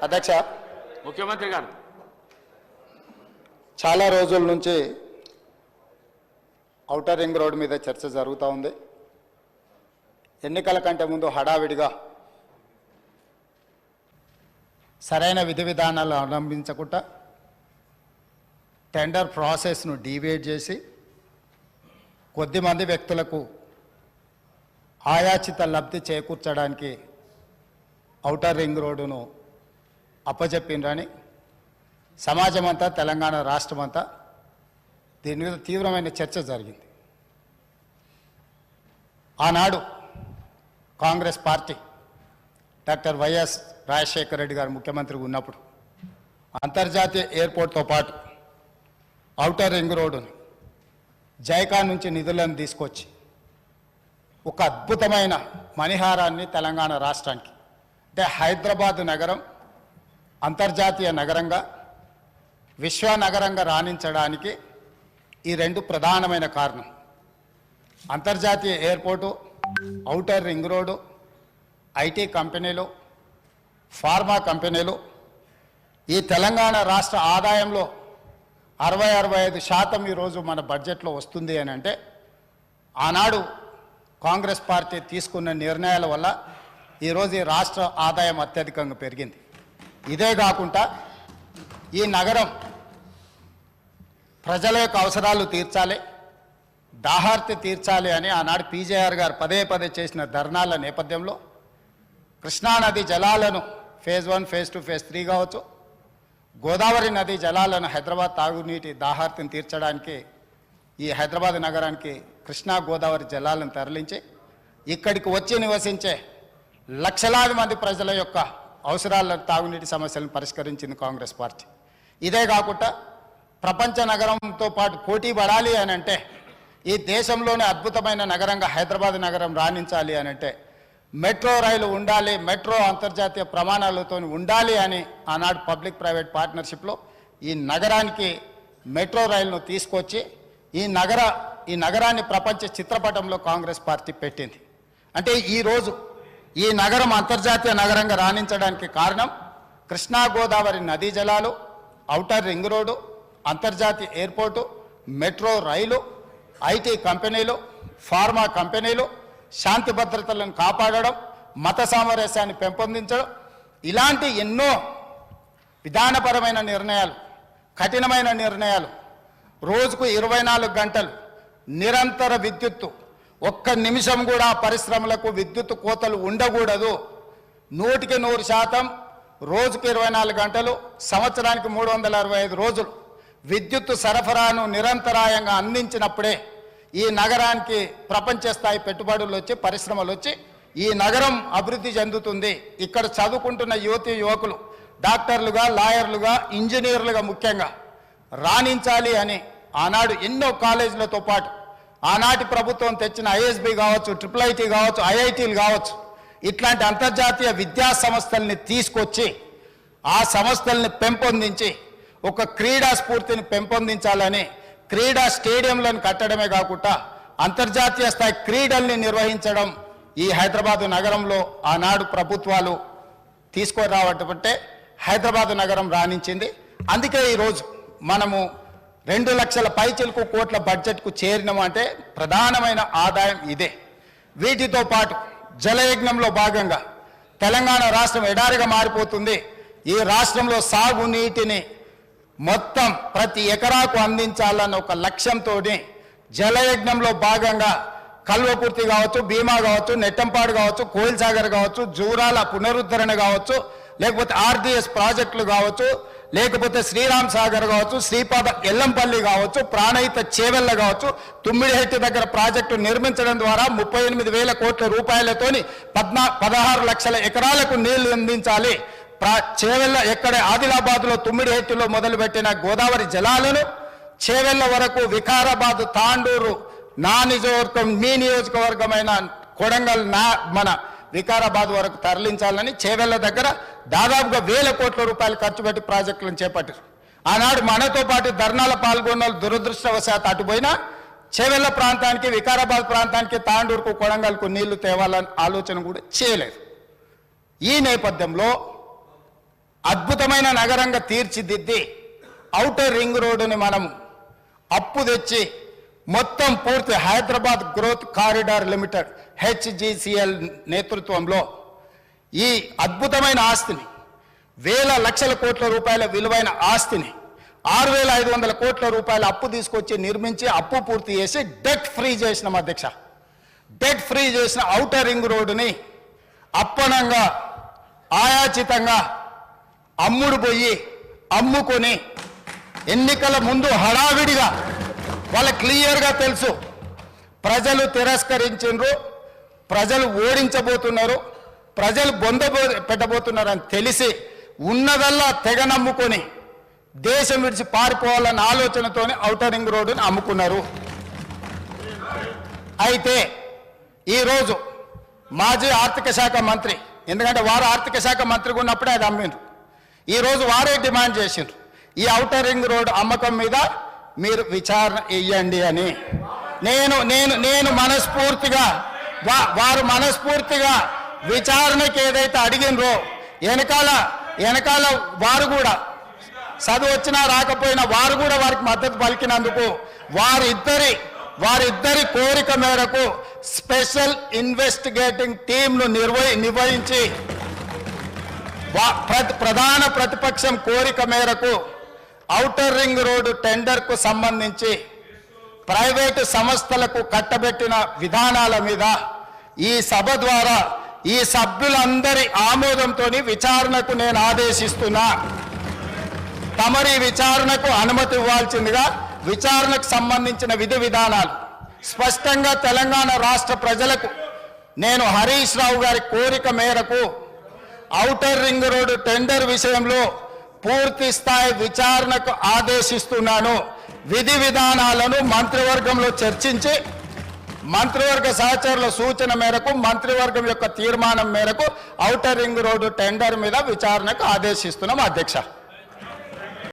అధ్యక్ష, ముఖ్యమంత్రి గారు చాలా రోజుల నుంచి ఔటర్ రింగ్ రోడ్ మీద చర్చ జరుగుతూ ఉంది. ఎన్నికల కంటే ముందు హడావిడిగా సరైన విధి విధానాలు అవలంబించకుండా టెండర్ ప్రాసెస్ను డీవియేట్ చేసి కొద్దిమంది వ్యక్తులకు ఆయాచిత లబ్ధి చేకూర్చడానికి ఔటర్ రింగ్ రోడ్డును అప్పచెప్పిండ్రని సమాజమంతా, తెలంగాణ రాష్ట్రమంతా దీని మీద తీవ్రమైన చర్చ జరిగింది. ఆనాడు Congress party doctor YS Rajasekhara Reddy గారు ముఖ్యమంత్రిగా ఉన్నప్పుడు అంతర్జాతీయ ఎయిర్పోర్ట్తో పాటు ఔటర్ రింగ్ రోడ్డును జైకా నుంచి నిధులను తీసుకొచ్చి ఒక అద్భుతమైన మణిహారాన్ని తెలంగాణ రాష్ట్రానికి, అంటే హైదరాబాద్ నగరం అంతర్జాతీయ నగరంగా, విశ్వనగరంగా రాణించడానికి ఈ రెండు ప్రధానమైన కారణం. అంతర్జాతీయ airport, outer ring road, IT కంపెనీలు, ఫార్మా కంపెనీలు. ఈ తెలంగాణ రాష్ట్ర ఆదాయంలో 60-65% ఈరోజు మన బడ్జెట్లో వస్తుంది అని అంటే ఆనాడు కాంగ్రెస్ పార్టీ తీసుకున్న నిర్ణయాల వల్ల ఈరోజు ఈ రాష్ట్ర ఆదాయం అత్యధికంగా పెరిగింది. ఇదే కాకుండా ఈ నగరం ప్రజల యొక్క అవసరాలు తీర్చాలి, దాహార్తి తీర్చాలి అని ఆనాడు పీజేఆర్ గారు పదే పదే చేసిన ధర్నాల నేపథ్యంలో కృష్ణానది జలాలను ఫేజ్ 1, ఫేజ్ 2, ఫేజ్ 3 కావచ్చు, గోదావరి నది జలాలను హైదరాబాద్ తాగునీటి దాహార్తిని తీర్చడానికి ఈ హైదరాబాద్ నగరానికి కృష్ణా గోదావరి జలాలను తరలించి ఇక్కడికి వచ్చి నివసించే లక్షలాది మంది ప్రజల యొక్క అవసరాల తాగునీటి సమస్యలను పరిష్కరించింది కాంగ్రెస్ పార్టీ. ఇదే కాకుండా ప్రపంచ నగరంతో పాటు పోటీ పడాలి అని అంటే, ఈ దేశంలోనే అద్భుతమైన నగరంగా హైదరాబాద్ నగరం రాణించాలి అని అంటే మెట్రో రైలు ఉండాలి, మెట్రో అంతర్జాతీయ ప్రమాణాలతో ఉండాలి అని ఆనాడు పబ్లిక్ ప్రైవేట్ పార్ట్నర్షిప్లో ఈ నగరానికి మెట్రో రైలును తీసుకొచ్చి ఈ నగరాన్ని ప్రపంచ చిత్రపటంలో కాంగ్రెస్ పార్టీ పెట్టింది. అంటే ఈరోజు ఈ నగరం అంతర్జాతీయ నగరంగా రాణించడానికి కారణం కృష్ణా గోదావరి నదీ జలాలు, ఔటర్ రింగ్ రోడ్డు, అంతర్జాతీయ ఎయిర్పోర్టు, మెట్రో రైలు, ఐటీ కంపెనీలు, ఫార్మా కంపెనీలు, శాంతి భద్రతలను కాపాడడం, మత సామరస్యాన్ని పెంపొందించడం, ఇలాంటి ఎన్నో విధానపరమైన నిర్ణయాలు, కఠినమైన నిర్ణయాలు, రోజుకు 24 గంటలు నిరంతర విద్యుత్తు, ఒక్క నిమిషం కూడా పరిశ్రమలకు విద్యుత్ కోతలు ఉండకూడదు, 100% రోజుకు 24 గంటలు, సంవత్సరానికి 365 రోజులు విద్యుత్తు సరఫరాను నిరంతరాయంగా అందించినప్పుడే ఈ నగరానికి ప్రపంచ స్థాయి పెట్టుబడులు వచ్చి, పరిశ్రమలు వచ్చి ఈ నగరం అభివృద్ధి చెందుతుంది. ఇక్కడ చదువుకుంటున్న యువతీ యువకులు డాక్టర్లుగా, లాయర్లుగా, ఇంజనీర్లుగా ముఖ్యంగా రాణించాలి అని ఆనాడు ఎన్నో కాలేజీలతో పాటు ఆనాటి ప్రభుత్వం తెచ్చిన ఐఎస్బి కావచ్చు, IIIT కావచ్చు, ఐఐటీలు కావచ్చు, ఇట్లాంటి అంతర్జాతీయ విద్యా సంస్థల్ని తీసుకొచ్చి ఆ సంస్థల్ని పెంపొందించి ఒక క్రీడా స్ఫూర్తిని పెంపొందించాలని క్రీడా స్టేడియంలను కట్టడమే కాకుండా అంతర్జాతీయ స్థాయి క్రీడల్ని నిర్వహించడం ఈ హైదరాబాదు నగరంలో ఆనాడు ప్రభుత్వాలు తీసుకురావటంటే హైదరాబాదు నగరం రాణించింది. అందుకే ఈరోజు మనము 2 లక్షల పైచిలకు కోట్ల బడ్జెట్కు చేరినామంటే ప్రధానమైన ఆదాయం ఇదే. వీటితో పాటు జలయజ్ఞంలో భాగంగా తెలంగాణ రాష్ట్రం ఎడారిగా మారిపోతుంది. ఈ రాష్ట్రంలో సాగునీటిని మొత్తం ప్రతి ఎకరాకు అందించాలన్న ఒక లక్ష్యంతో జలయజ్ఞంలో భాగంగా కల్వకుర్తి కావచ్చు, భీమా కావచ్చు, నెట్టంపాడు కావచ్చు, కోయిల్సాగర్ కావచ్చు, జూరాల పునరుద్ధరణ కావచ్చు, లేకపోతే RDS ప్రాజెక్టులు కావచ్చు, లేకపోతే శ్రీరామ్ సాగర్ కావచ్చు, శ్రీపాద ఎల్లంపల్లి కావచ్చు, ప్రాణహిత చేవెళ్ళ కావచ్చు, తుమ్మిడిహెట్టి దగ్గర ప్రాజెక్టు నిర్మించడం ద్వారా 38,000 కోట్ల రూపాయలతోని 16 లక్షల ఎకరాలకు నీళ్లు అందించాలి. చేవెళ్ళ ఎక్కడ ఆదిలాబాద్లో తుమ్మిడిహెట్టిలో మొదలుపెట్టిన గోదావరి జలాలను చేవెళ్ళ వరకు వికారాబాద్, తాండూరు, నా నియోజకవర్గం, మీ నియోజకవర్గమైన కొడంగల్, మన వికారాబాద్ వరకు తరలించాలని చేవెళ్ళ దగ్గర దాదాపుగా 1,000 కోట్ల రూపాయలు ఖర్చు పెట్టి ప్రాజెక్టులను చేపట్టారు. ఆనాడు మనతో పాటు ధర్నాల పాల్గొన్న దురదృష్టవశాత్తు అటుపోయినా చేవెళ్ళ ప్రాంతానికి, వికారాబాద్ ప్రాంతానికి, తాండూరుకు, కొడంగల్కు నీళ్లు తేవాలని ఆలోచన కూడా చేయలేదు. ఈ నేపథ్యంలో అద్భుతమైన నగరంగా తీర్చిదిద్ది ఔటర్ రింగ్ రోడ్డుని మనం అప్పు తెచ్చి మొత్తం పూర్తి Hyderabad growth corridor limited HgCl నేతృత్వంలో ఈ అద్భుతమైన ఆస్తిని వేల లక్షల కోట్ల రూపాయల విలువైన ఆస్తిని 6,500 కోట్ల రూపాయల అప్పు తీసుకొచ్చి నిర్మించి అప్పు పూర్తి చేసి డెట్ ఫ్రీ చేసినాం అధ్యక్ష. డెట్ ఫ్రీ చేసిన ఔటర్ రింగ్ రోడ్డుని అప్పనంగా ఆయాచితంగా అమ్ముడు పోయి అమ్ముకొని ఎన్నికల ముందు హడావిడిగా వాళ్ళకి క్లియర్గా తెలుసు ప్రజలు తిరస్కరించారు, ప్రజలు ఓడించబోతున్నారు, ప్రజలు బొంద పెట్టబోతున్నారని తెలిసి ఉన్నదల్లా తెగ నమ్ముకొని దేశం విడిచి పారిపోవాలన్న ఆలోచనతోనే ఔటర్ రింగ్ రోడ్డుని అమ్ముకున్నారు. అయితే ఈరోజు మాజీ ఆర్థిక శాఖ మంత్రి, ఎందుకంటే వారు ఆర్థిక శాఖ మంత్రిగా ఉన్నప్పుడే అది అమ్మిండ్రు, ఈరోజు వారే డిమాండ్ చేసిండ్రు ఈ ఔటర్ రింగ్ రోడ్ అమ్మకం మీద మీరు విచారణ ఇయ్యండి అని. నేను మనస్ఫూర్తిగా వారు మనస్ఫూర్తిగా విచారణకి ఏదైతే అడిగినరో వెనకాల వారు కూడా చదువు వచ్చినా రాకపోయినా వారు కూడా వారికి మద్దతు పలికినందుకు వారిద్దరి కోరిక మేరకు స్పెషల్ ఇన్వెస్టిగేటింగ్ టీంను నిర్వహించి ప్రధాన ప్రతిపక్షం కోరిక మేరకు ఔటర్ రింగ్ రోడ్డు టెండర్కు సంబంధించి ప్రైవేటు సంస్థలకు కట్టబెట్టిన విధానాల మీద ఈ సభ ద్వారా ఈ సభ్యులందరి ఆమోదంతో విచారణకు నేను ఆదేశిస్తున్నా. తమరి విచారణకు అనుమతి ఇవ్వాల్సిందిగా విచారణకు సంబంధించిన విధి విధానాలు స్పష్టంగా తెలంగాణ రాష్ట్ర ప్రజలకు నేను హరీష్ రావు గారి కోరిక మేరకు ఔటర్ రింగ్ రోడ్డు టెండర్ విషయంలో పూర్తి స్థాయి విచారణకు ఆదేశిస్తున్నాను. విధి విధానాలను మంత్రివర్గంలో చర్చించి మంత్రివర్గ సహచరుల సూచన మేరకు మంత్రివర్గం యొక్క తీర్మానం మేరకు ఔటర్ రింగ్ రోడ్డు టెండర్ మీద విచారణకు ఆదేశిస్తున్నాం అధ్యక్ష.